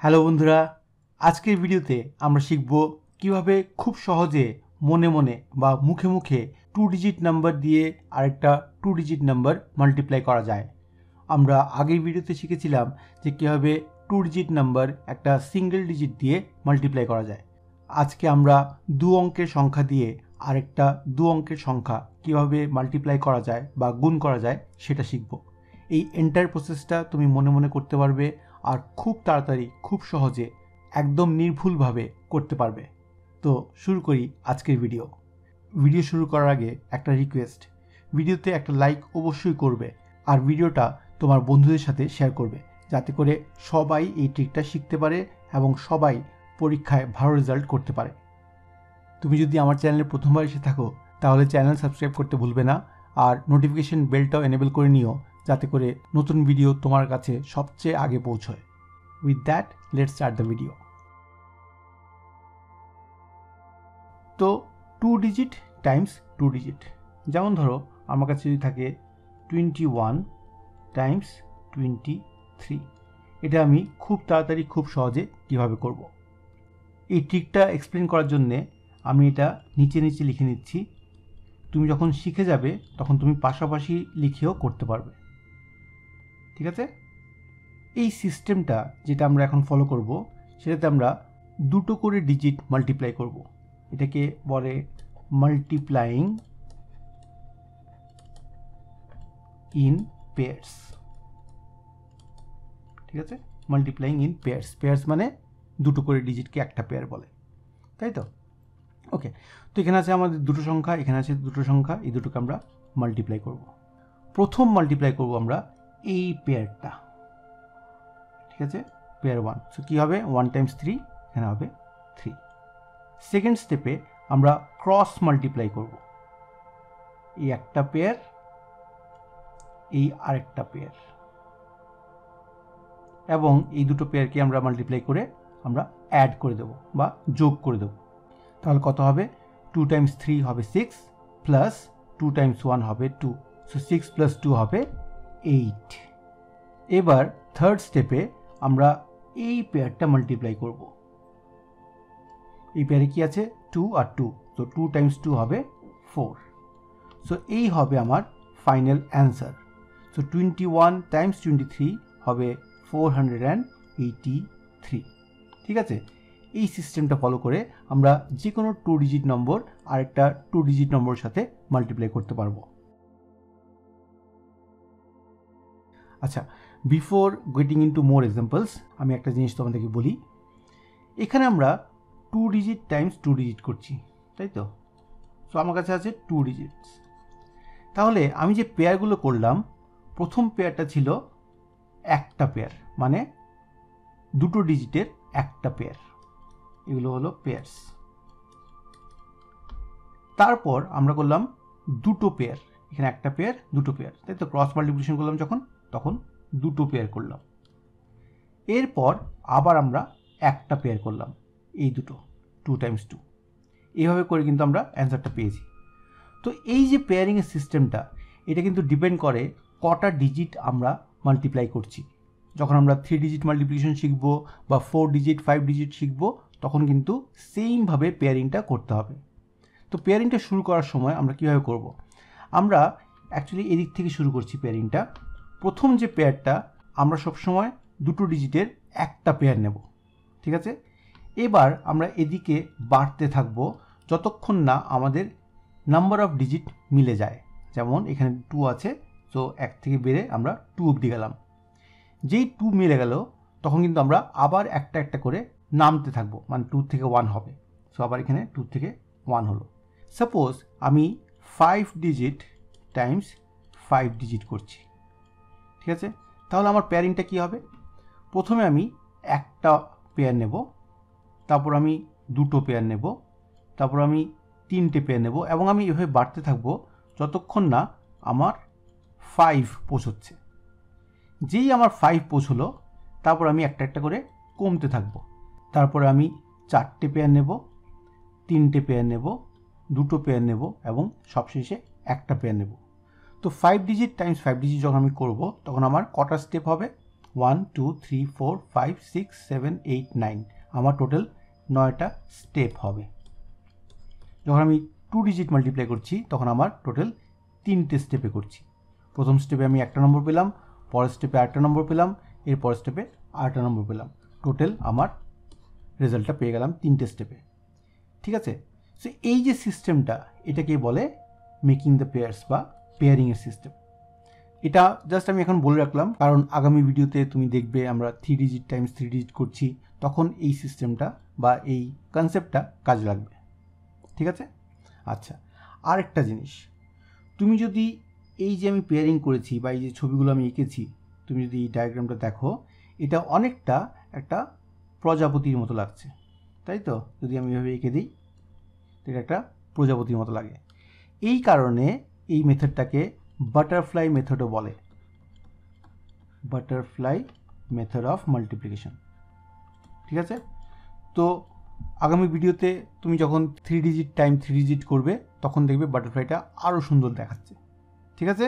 Hello বন্ধুরা, আজকের ভিডিওতে আমরা শিখব কিভাবে খুব সহজে মনে মনে বা মুখে মুখে 2 ডিজিট নাম্বার দিয়ে আরেকটা 2 ডিজিট নাম্বার মাল্টিপ্লাই করা যায়। আমরা আগের ভিডিওতে শিখেছিলাম যে কিভাবে 2 ডিজিট নাম্বার একটা সিঙ্গেল ডিজিট দিয়ে মাল্টিপ্লাই করা যায়। আজকে আমরা 2 অঙ্কের সংখ্যা দিয়ে আরেকটা 2 অঙ্কের সংখ্যা কিভাবে মাল্টিপ্লাই করা যায় বা গুণ করা যায় সেটা শিখব। এই এন্টায়ার প্রসেসটা তুমি মনে মনে করতে পারবে আর খুব তাড়াতাড়ি খুব সহজে একদম নির্ভুলভাবে করতে পারবে। তো শুরু করি আজকের ভিডিও শুরু করার আগে একটা রিকোয়েস্ট, ভিডিওতে একটা লাইক অবশ্যই করবে আর ভিডিওটা তোমার বন্ধুদের সাথে শেয়ার করবে, যাতে করে সবাই এই ট্রিকটা শিখতে পারে এবং সবাই পরীক্ষায় ভালো রেজাল্ট করতে পারে। তুমি যদি আমার চ্যানেলে প্রথমবার এসে থাকো তাহলে চ্যানেল সাবস্ক্রাইব করতে ভুলবে না আর নোটিফিকেশন বেলটাও এনেবল করে নিও, যাতে করে নতুন ভিডিও তোমার কাছে সবচেয়ে আগে পৌঁছয়। With that let's start the video. তো 2 ডিজিট টাইমস 2 ডিজিট, যেমন ধরো আমার কাছে যদি থাকে 21 টাইমস 23, এটা আমি খুব তাড়াতাড়ি খুব সহজে কীভাবে করব। এই ট্রিকটা এক্সপ্লেন করার জন্যে আমি এটা নিচে নিচে লিখে নিচ্ছি। তুমি যখন শিখে যাবে তখন তুমি পাশাপাশি লিখেও করতে পারবে, ঠিক আছে? এই সিস্টেমটা যেটা আমরা এখন ফলো করব সেটাতে আমরা দুটো করে ডিজিট মাল্টিপ্লাই করব। এটাকে বলে মাল্টিপ্লাইং ইন পেয়ার্স, ঠিক আছে? মাল্টিপ্লাইং ইন পেয়ার্স, পেয়ার্স মানে দুটো করে ডিজিটকে একটা পেয়ার বলে, তাই তো? ওকে, তো এখানে আছে আমাদের দুটো সংখ্যা, এখানে আছে দুটো সংখ্যা, এই দুটোকে আমরা মাল্টিপ্লাই করব। প্রথম মাল্টিপ্লাই করব আমরা এই পেয়ারটা, ঠিক আছে? পেয়ার 1, সো কী হবে 1 টাইমস 3, এখানে হবে 3। সেকেন্ড স্টেপে আমরা ক্রস মাল্টিপ্লাই করব, এই একটা পেয়ার এই আরেকটা পেয়ার, এবং এই দুটো পেয়ারকে আমরা মাল্টিপ্লাই করে আমরা অ্যাড করে দেব বা যোগ করে দেব। তাহলে কত হবে? 2 টাইমস 3 হবে 6 প্লাস 2 টাইমস 1 হবে 2, সো 6 প্লাস 2 হবে 8। এবার থার্ড স্টেপে আমরা এই পেয়ারটা মাল্টিপ্লাই করব। এই পেয়ারে কি আছে? 2 আর 2, তো 2 টাইমস 2 হবে 4, সো এই হবে আমার ফাইনাল অ্যান্সার। সো 21 টাইমস 23 হবে 483, ঠিক আছে? এই সিস্টেমটা ফলো করে আমরা যে কোনো 2 ডিজিট নম্বর আরেকটা 2 ডিজিট নম্বরের সাথে মাল্টিপ্লাই করতে পারবো। আচ্ছা, বিফোর গেটিং ইনটু মোর এক্সাম্পলস আমি একটা জিনিস তোমাদেরকে বলি। এখানে আমরা 2 ডিজিট টাইমস 2 ডিজিট করছি, তাই তো? সো আমার কাছে আছে 2 ডিজিটস। তাহলে আমি যে পেয়ারগুলো করলাম, প্রথম পেয়ারটা ছিল একটা পেয়ার, মানে দুটো ডিজিটের একটা পেয়ার, এগুলো হলো পেয়ার্স। তারপর আমরা করলাম দুটো পেয়ার, এখানে একটা পেয়ার দুটো পেয়ার, তাই তো? ক্রস মাল্টিপ্লিকেশন করলাম তখন দুটো পেয়ার করলাম। এরপর আবার আমরা একটা পেয়ার করলাম, এই দুটো 2 টাইমস 2, এইভাবে করে কিন্তু আমরা অ্যান্সারটা পেয়েছি। তো এই যে পেয়ারিংয়ের সিস্টেমটা, এটা কিন্তু ডিপেন্ড করে কটা ডিজিট আমরা মাল্টিপ্লাই করছি। যখন আমরা 3 ডিজিট মাল্টিপ্লিকেশন শিখব বা 4 ডিজিট 5 ডিজিট শিখব, তখন কিন্তু সেমভাবে পেয়ারিংটা করতে হবে। তো পেয়ারিংটা শুরু করার সময় আমরা কীভাবে করব? আমরা অ্যাকচুয়ালি এদিক থেকে শুরু করছি পেয়ারিংটা। প্রথম যে পেয়ারটা, আমরা সবসময় দুটো ডিজিটের একটা পেয়ার নেব, ঠিক আছে? এবার আমরা এদিকে বাড়তে থাকব যতক্ষণ না আমাদের নাম্বার অফ ডিজিট মিলে যায়। যেমন এখানে 2 আছে, সো 1 থেকে বেড়ে আমরা 2 অবধি গেলাম। যেই 2 মিলে গেল তখন কিন্তু আমরা আবার একটা একটা করে নামতে থাকবো, মানে 2 থেকে 1 হবে। সো আবার এখানে 2 থেকে 1 হলো। সাপোজ আমি 5 ডিজিট টাইমস 5 ডিজিট করছি, ঠিক আছে? তাহলে আমার পেয়ারিংটা কী হবে? প্রথমে আমি একটা পেয়ার নেব, তারপর আমি দুটো পেয়ার নেব, তারপর আমি 3টে পেয়ার নেব, এবং আমি এভাবে বাড়তে থাকবো যতক্ষণ না আমার 5 পৌঁছচ্ছে। যেই আমার 5 পৌঁছলো, তারপর আমি একটা একটা করে কমতে থাকবো। তারপরে আমি 4টে পেয়ার নেব, 3টে পেয়ার নেব, দুটো পেয়ার নেব, এবং সবশেষে একটা পেয়ার নেব। তো 5 ডিজিট টাইমস 5 ডিজিট যখন আমি করব, তখন আমার কটা স্টেপ হবে? 1 2 3 4 5 6 7 8 9 আমার টোটাল 9টা স্টেপ হবে। যখন আমি 2 ডিজিট মাল্টিপ্লাই করছি তখন আমার টোটাল 3টে স্টেপে করছি। প্রথম স্টেপে আমি 1টা নম্বর পেলাম, পরের স্টেপে 8টা নম্বর পেলাম, এর পরের স্টেপে 8টা নম্বর পেলাম। টোটাল আমার রেজাল্টটা পেয়ে গেলাম 3টে স্টেপে। ঠিক আছে, সো এই যে সিস্টেমটা এটাকে বলে মেকিং দ্য পেয়ার্স বা পেয়ারিংয়ের সিস্টেম। এটা জাস্ট আমি এখন বলে রাখলাম, কারণ আগামী ভিডিওতে তুমি দেখবে আমরা 3 ডিজিট টাইমস 3 ডিজিট করছি, তখন এই সিস্টেমটা বা এই কনসেপ্টটা কাজে লাগবে। ঠিক আছে, আচ্ছা আরেকটা জিনিস, তুমি যদি এই যে আমি পেয়ারিং করেছি বা এই যে ছবিগুলো আমি এঁকেছি, তুমি যদি এই ডায়াগ্রামটা দেখো, এটা অনেকটা একটা প্রজাপতির মতো লাগছে, তাই তো? যদি আমি এভাবে এঁকে দিই, এটা একটা প্রজাপতির মতো লাগে। এই কারণে এই মেথডটাকে বাটারফ্লাই মেথডও বলে, বাটারফ্লাই মেথড অফ মাল্টিপ্লিকেশন। ঠিক আছে, তো আগামী ভিডিওতে তুমি যখন 3 ডিজিট টাইম 3 ডিজিট করবে তখন দেখবে বাটারফ্লাইটা আরও সুন্দর দেখাচ্ছে। ঠিক আছে,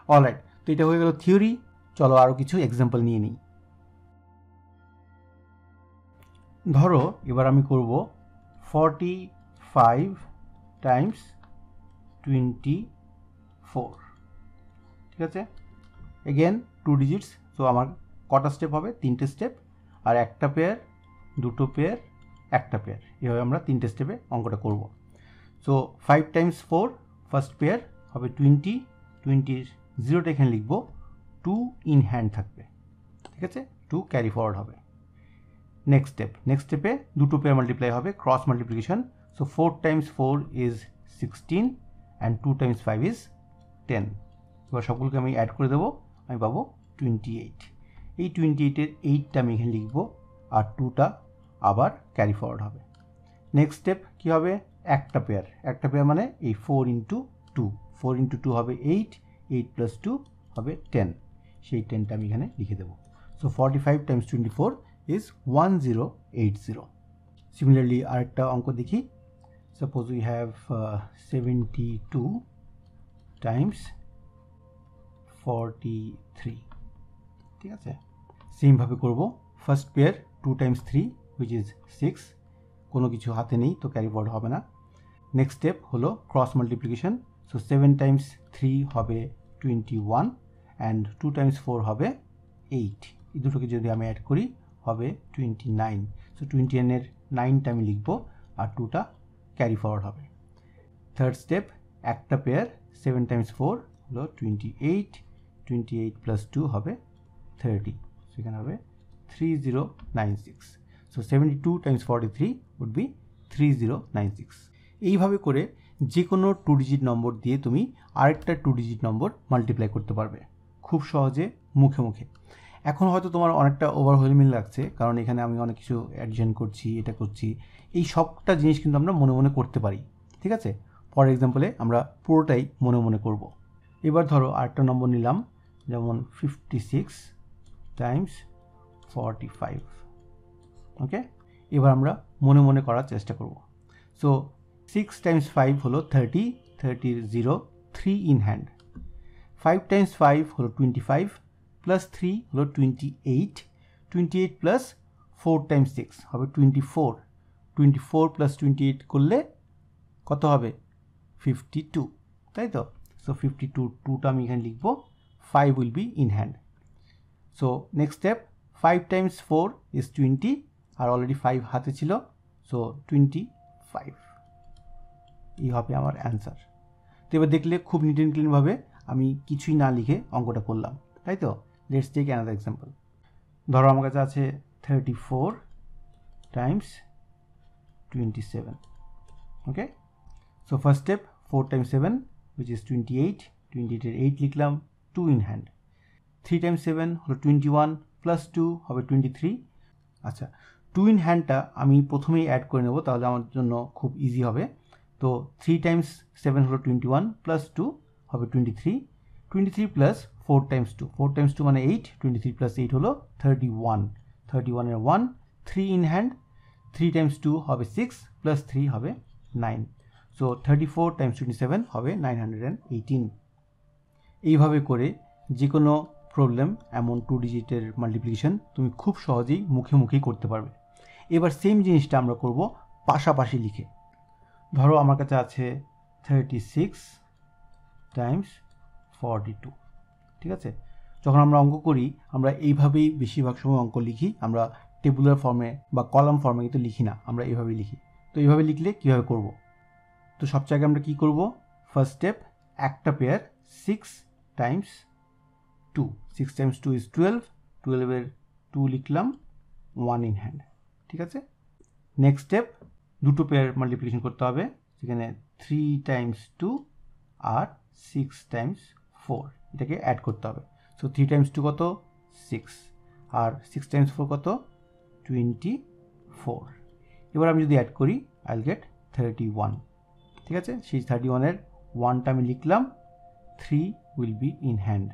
অলরাইট, তো এটা হয়ে গেল থিওরি। চলো আরও কিছু এক্সাম্পল নিয়ে নিই। ধরো এবার আমি করব 45 টাইমস 24। ঠিক আছে, এগেন 2 ডিজিটস, তো আমার কটা স্টেপ হবে? 3টে স্টেপ, আর একটা পেয়ার, দুটো পেয়ার, একটা পেয়ার, এভাবে আমরা 3টে স্টেপে অঙ্কটা করব। সো 5 টাইমস 4 ফার্স্ট পেয়ার হবে 20, 20-র 0টা এখানে লিখব, 2 ইন হ্যান্ড থাকবে। ঠিক আছে, 2 ক্যারি ফরওয়ার্ড হবে। নেক্সট স্টেপে দুটো পেয়ার মাল্টিপ্লাই হবে, cross multiplication. So 4 Times 4 is 16 and 2 Times 5 is 10। এবার সবগুলোকে আমি অ্যাড করে দেবো, আমি পাবো 28। এই 28-এর 8টা আমি এখানে লিখব, আর 2টা আবার ক্যারি ফরওয়ার্ড হবে। নেক্সট স্টেপ কী হবে? একটা পেয়ার মানে এই 4 ইন্টু 2, 4 ইন্টু 2 হবে 8, 8 প্লাস 2 হবে 10, সেই 10টা আমি এখানে লিখে দেবো। So 45 Times 24 is 1080. Similarly আরেকটা অঙ্ক দেখি। Suppose we have 72 times 43. ঠিক আছে, সেম ভাবে করব। First pair 2 Times 3 which is 6, কোনো কিছু হাতে নেই তো ক্যারি ফরওয়ার্ড হবে না। নেক্সট স্টেপ হলো ক্রস মাল্টিপ্লিকেশন। সো 7 টাইমস 3 হবে 21 অ্যান্ড 2 টাইমস 4 হবে 8। এই দুটোকে যদি আমি অ্যাড করি হবে 29। সো 29-এর 9টা আমি লিখব, আর 2টা ক্যারি ফরওয়ার্ড হবে। থার্ড স্টেপ একটা পেয়ার, 7 টাইমস 4 হলো 28, 28 প্লাস 2 হবে 30, সেখানে হবে 3096। So 72 times 43 would be 3096। এইভাবে করে যে কোনো 2 ডিজিট নম্বর দিয়ে তুমি আরেকটা 2 ডিজিট নম্বর মাল্টিপ্লাই করতে পারবে খুব সহজে, মুখে মুখে। এখন হয়তো তোমার অনেকটা ওভারওয়েলমিং লাগছে, কারণ এখানে আমি অনেক কিছু অ্যাডিশন করছি, এটা করছি, এই সবটা জিনিস কিন্তু আমরা মনে মনে করতে পারি। ঠিক আছে, ফর এক্সাম্পলে আমরা পুরোটাই মনে মনে করব। এবার ধরো আরেকটা নম্বর নিলাম, যেমন 56 টাইমস 45। ওকে, এবার আমরা মনে মনে করার চেষ্টা করব। সো 6 টাইমস 5 হলো 30, 30-র 0, 3 ইন হ্যান্ড। 5 টাইমস 5 হলো 25 প্লাস 3 হলো 28, 28 প্লাস 4 টাইমস 6 হবে 24, 24 প্লাস 28 করলে কত হবে? 52, তাই তো? সো 52, 2টা আমি এখানে লিখব, 5 will be in hand. So next step 5 times 4 is 20, আর অলরেডি 5 হাতে ছিল, সো 25, এই হবে আমার অ্যান্সার। তো এবার দেখলে খুব নিট অ্যান্ড ক্লিনভাবে আমি কিছুই না লিখে অঙ্কটা করলাম, তাই তো? Let's take another example. ধরো আমার কাছে আছে 34 times 27। Okay, so first step 4 times 7 which is 28, 28-এর 8 লিখলাম, 2 ইন হ্যান্ড। 3 টাইমস 7 হলো 21 প্লাস 2 হবে 23। আচ্ছা, 2 ইন হ্যান্ডটা আমি প্রথমেই অ্যাড করে নেব, তাহলে আমার জন্য খুব ইজি হবে। তো 3 টাইমস 7 হলো 21 প্লাস 2 হবে 23, 23 প্লাস 4 টাইমস 2, 4 টাইমস 2 মানে 8, 23 প্লাস 8 হলো 31, 31-এর 1, 3 ইন হ্যান্ড, 3 টাইমস 2 হবে 6 প্লাস 3 হবে 9। সো 34 টাইমস 27 হবে 918। এইভাবে করে যে কোনো প্রবলেম, এমন 2 ডিজিটের মাল্টিপ্লিকেশন তুমি খুব সহজেই মুখে মুখেই করতে পারবে। এবার সেম জিনিসটা আমরা করব পাশাপাশি লিখে। ধরো আমার কাছে আছে 36 টাইমস 42, ঠিক আছে? যখন আমরা অঙ্ক করি আমরা এইভাবেই বেশিরভাগ সময় অঙ্ক লিখি, আমরা টেবুলার ফর্মে বা কলাম ফর্মে কিন্তু লিখি না, আমরা এইভাবেই লিখি। তো এইভাবে লিখলে কীভাবে করব? তো সব জায়গায় আমরা কী করব? ফার্স্ট স্টেপ, একটা পেয়ার 6 টাইমস 2, 6 টাইমস 2 ইজ 12, 12-এর 2 লিখলাম, 1 ইন হ্যান্ড, ঠিক আছে? নেক্সট স্টেপ, দুটো পেয়ার মাল্টিপ্লিকেশন করতে হবে, সেখানে 3 টাইমস 2 আর 6 টাইমস 4, এটাকে অ্যাড করতে হবে। সো 3 টাইমস 2 কত? 6, আর 6 টাইমস 4 কত? 24। এবার আমি যদি অ্যাড করি আই উইল গেট 31, ঠিক আছে? সেই 31-এর 1টা আমি লিখলাম, 3 will be in hand.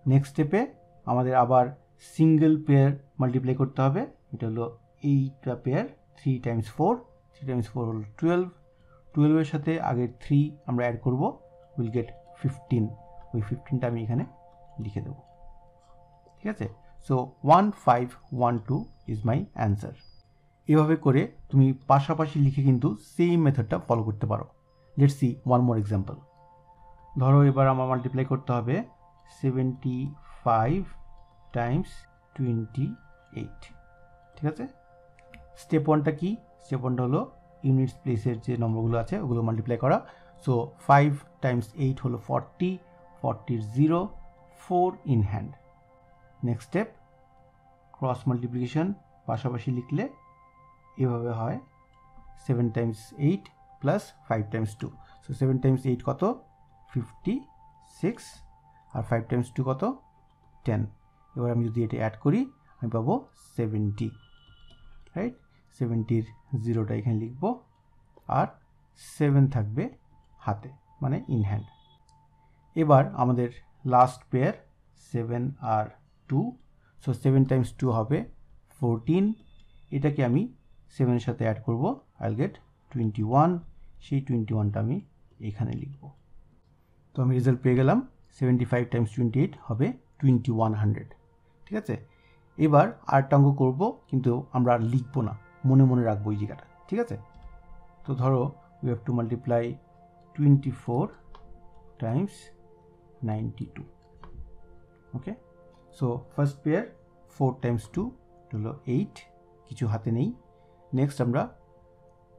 Next স্টেপে আমাদের আবার সিঙ্গেল পেয়ার মাল্টিপ্লাই করতে হবে, এটা হলো এইটা পেয়ার 3 টাইমস 4, 3 টাইমস 4 হলো 12, 12-এর সাথে আগের 3 আমরা অ্যাড করব, উইল গেট 15, ওই 15টা আমি এখানে লিখে দেব, ঠিক আছে? So 1512 is my answer. এভাবে করে তুমি পাশাপাশি লিখে কিন্তু সেম মেথডটা ফলো করতে পারো। Let's see one more example. ধরো এবার আমার মাল্টিপ্লাই করতে হবে 75 টাইমস 28, ঠিক আছে? স্টেপ 1টা কি? স্টেপ 1টা হলো ইউনিটস প্লেসের যে নম্বরগুলো আছে ওগুলো মাল্টিপ্লাই করা। সো 5 টাইমস 8 হলো 40, 40-র 0, 4 in hand. Next step, cross multiplication, পাশাপাশি লিখলে এভাবে হয় 7 Times 8 plus 5 Times 2, so 7 Times 8 কত? 56, আর 5 টাইমস 2 কত? 10। এবার আমি যদি এটা অ্যাড করি আমি পাবো 70, রাইট? 70-র 0টা এখানে লিখব, আর 7 থাকবে হাতে, মানে ইন হ্যান্ড। এবার আমাদের লাস্ট পেয়ার 7 আর 2, সো 7 টাইমস 2 হবে 14, এটাকে আমি 7-এর সাথে অ্যাড করব, আই উইল গেট 21, সেই 21টা আমি এখানে লিখব। তো আমি রেজাল্ট পেয়ে গেলাম, 75 টাইমস 28 হবে 2100, ঠিক আছে? এবার আরেকটা অঙ্ক করবো, কিন্তু আমরা আর লিখবো না, মনে মনে রাখবো এই জায়গাটা, ঠিক আছে? তো ধরো we have to multiply 24 Times 92, okay? So first pair 4 Times 2 হলো 8, কিছু হাতে নেই। নেক্সট আমরা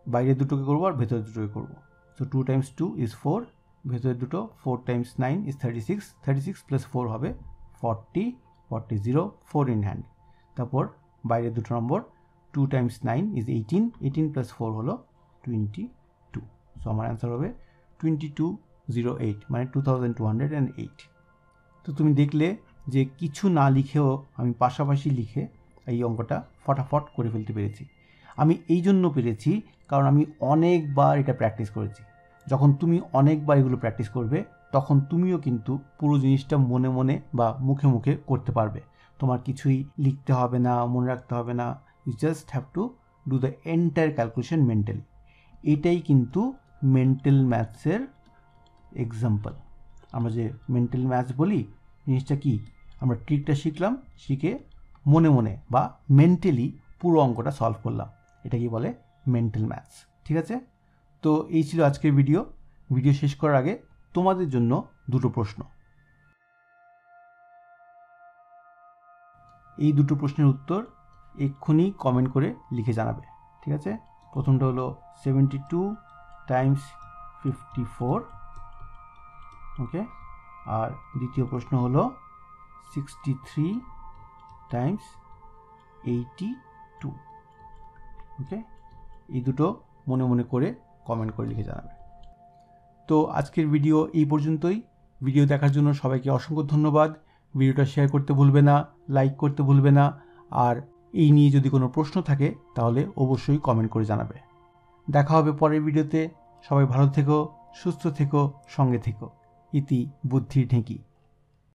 বাইরের দুটোকে করবো আর ভেতরের দুটোকে করবো। সো 2 টাইমস 2 ইজ 4, ভেতরের দুটো 4 টাইমস 9 ইজ 36, 36 প্লাস 4 হবে 40, 40 0, 4 ইন হ্যান্ড। তারপর বাইরের দুটো নম্বর 2 টাইমস 9 ইজ 18, 18 প্লাস 4 হলো 22। সো আমার অ্যান্সার হবে 2208, মানে 2208। তো তুমি দেখলে যে কিছু না লিখেও আমি পাশাপাশি লিখে এই অঙ্কটা ফটাফট করে ফেলতে পেরেছি। আমি এই জন্য পেরেছি কারণ আমি অনেকবার এটা প্র্যাকটিস করেছি। যখন তুমি অনেকবার এগুলো প্র্যাকটিস করবে তখন তুমিও কিন্তু পুরো জিনিসটা মনে মনে বা মুখে মুখে করতে পারবে। তোমার কিছুই লিখতে হবে না, মনে রাখতে হবে না, you just have to do the entire calculation mentally. এটাই কিন্তু মেন্টাল ম্যাথসের এক্সাম্পল। আমরা যে মেন্টাল ম্যাথস বলি, জিনিসটা কি? আমরা ট্রিকটা শিখলাম, শিখে মনে মনে বা মেন্টালি পুরো অঙ্কটা সলভ করলাম, এটাকে বলে মেন্টাল ম্যাথস, ঠিক আছে? তো এই ছিল আজকের ভিডিও শেষ করার আগে তোমাদের জন্য দুটো প্রশ্ন। এই দুটো প্রশ্নের উত্তর এক্ষুনি কমেন্ট করে লিখে জানাবে, ঠিক আছে? প্রথমটা হলো 72 টাইমস 54, ওকে? আর দ্বিতীয় প্রশ্ন হলো 63 টাইমস 82, ওকে? এই দুটো মনে মনে করে কমেন্ট করে লিখে জানাবে। তো আজকের ভিডিও এই পর্যন্তই। ভিডিও দেখার জন্য সবাইকে অসংখ্য ধন্যবাদ। ভিডিওটা শেয়ার করতে ভুলবে না, লাইক করতে ভুলবে না, আর এই নিয়ে যদি কোনো প্রশ্ন থাকে তাহলে অবশ্যই কমেন্ট করে জানাবে। দেখা হবে পরের ভিডিওতে। সবাই ভালো থেকো, সুস্থ থেকো, সঙ্গে থেকো। ইতি বুদ্ধির ঢেঁকি।